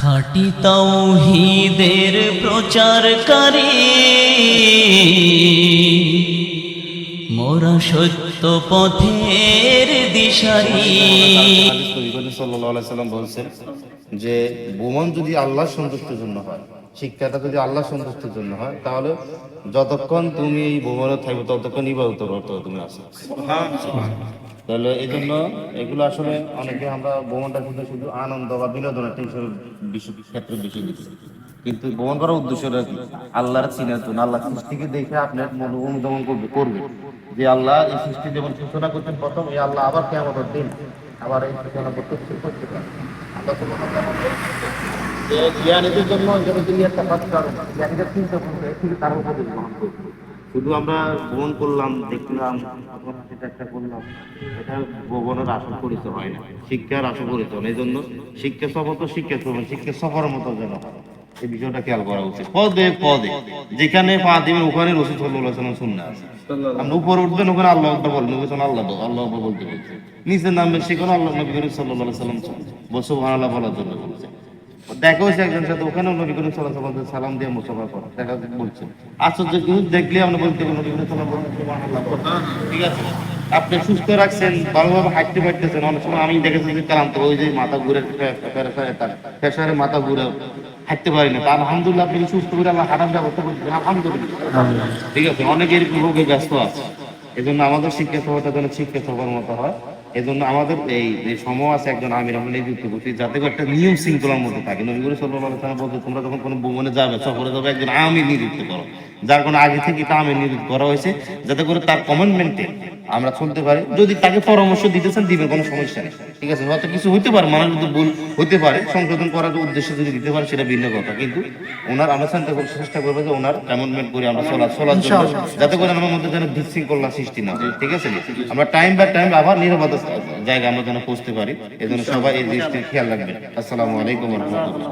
খাঁটি তাওহীদের প্রচারকারী মোরা সত্য পথের দিশারি। সাল্লাল্লাহু আলাইহি সাল্লাম বলছেন যে ভ্রমণ যদি আল্লাহ সন্তুষ্টির জন্য হয়, শিক্ষাটা যদি আল্লাহ সন্তুষ্টির জন্য হয়, তাহলে যতক্ষণ তুমি এই ভ্রমণে থাকবে ততক্ষণ ইবাদত করতে তুমি আসো। তাহলে এই জন্য এগুলো আসলে অনেকে আমরা ভ্রমণটা শুধু শুধু আনন্দ বা বিনোদনের ক্ষেত্রে বেশি দিচ্ছি, কিন্তু ভ্রমণ করার উদ্দেশ্যটা কি? আল্লাহর চিনার জন্য, আল্লাহ সৃষ্টিকে দেখে আপনার মন অনুধাবন করবে যে আল্লাহ এই সৃষ্টি যেমন সূচনা করছেন প্রথম, এই আল্লাহ আবার কিয়ামতের দিন আবার এই সূচনা করতে করতে পারেন। আল্লাহ সুবহানাহু যে জ্ঞানীদের জন্য দুনিয়াটা কাজ করে, জ্ঞানীদের চিন্তা করবে ঠিক তার উপর গ্রহণ করবে। শুধু আমরা ভ্রমণ করলাম, দেখলাম, সেটা একটা করলাম, এটা ভ্রমণের আসল পরিচয় হয় না, শিক্ষার আসল পরিচয়। এই জন্য শিক্ষা সফর তো শিক্ষা করবেন, শিক্ষা সফরের মতো যেন এই বিষয়টা খেয়াল করা উচিত। পদে পদে যেখানে পা দিবেন ওখানে রাসূল সাল্লাল্লাহু আলাইহি ওয়াসাল্লাম সুন্নাহ আছে। আপনি উপরে উঠবেন ওখানে আল্লাহু আকবার বলবেন, ওখানে আল্লাহ আকবার বলতে বলছে। নিচে নামবেন সেখানে আল্লাহ নবী করিম সাল্লাল্লাহু আলাইহি ওয়াসাল্লাম সুবহানাল্লাহ বলার জন্য বলছে। দেখা হয়েছে একজন সাথে, ওখানেও নবী করিম সাল্লাল্লাহু আলাইহি ওয়াসাল্লাম সালাম দিয়ে মুসাফা করা দেখা বলছেন। আশ্চর্য জিনিস দেখলে আমরা বলতে পারি নবী করিম সাল্লাল্লাহু আলাইহি ওয়াসাল্লাম সুবহানাল্লাহ বলা। ঠিক আছে, আপনি সুস্থ রাখছেন, ভালোভাবে হাঁটতে পারতেছেন। অনেক সময় আমি দেখেছি যে ক্লান্ত, ওই যে মাথা ঘুরে প্রেসারে মাথা ঘুরে হাঁটতে পারি না, তা আলহামদুলিল্লাহ আপনি সুস্থ করে আল্লাহ হাঁটার ব্যবস্থা করছেন, আলহামদুলিল্লাহ। ঠিক আছে, অনেকের রোগে ব্যস্ত আছে। এই জন্য আমাদের শিক্ষা সভাটা যেন শিক্ষা সভার মতো হয়। এই জন্য আমাদের এই যে সময় আছে একজন আমির আমরা নিযুক্ত করছি, যাতে করে একটা নিয়ম শৃঙ্খলার মধ্যে থাকে। নবী করিম সাল্লাল্লাহু আলাইহি ওয়াসাল্লাম বলতে, তোমরা যখন কোনো ভ্রমণে যাবে, সফরে যাবে, একজন আমির নিযুক্ত করো, যার কোনো আগে থেকে এটা আমির নিযুক্ত করা হয়েছে, যাতে করে তার কমেন্টমেন্টে আমরা চলতে পারি। যদি তাকে পরামর্শ দিতেছেন দিবেন, কোনো সমস্যা নেই। ঠিক আছে, হয়তো কিছু হইতে পারে, মানুষ যদি ভুল হইতে পারে, সংশোধন করার উদ্দেশ্যে যদি দিতে পারে সেটা ভিন্ন কথা, কিন্তু ওনার আমরা চেষ্টা করবো যে ওনার কমেন্টমেন্ট করে আমরা চলার জন্য, যাতে করে আমার মধ্যে যেন বিশৃঙ্খলা সৃষ্টি না হয়। ঠিক আছে, আমরা টাইম বাই টাইম আবার নিরাপদ জায়গা আমরা যেন পৌঁছতে পারি। এই জন্য সবাই এই জিনিসটি খেয়াল রাখবেন। আসসালামু আলাইকুম ওয়া রাহমাতুল্লাহ।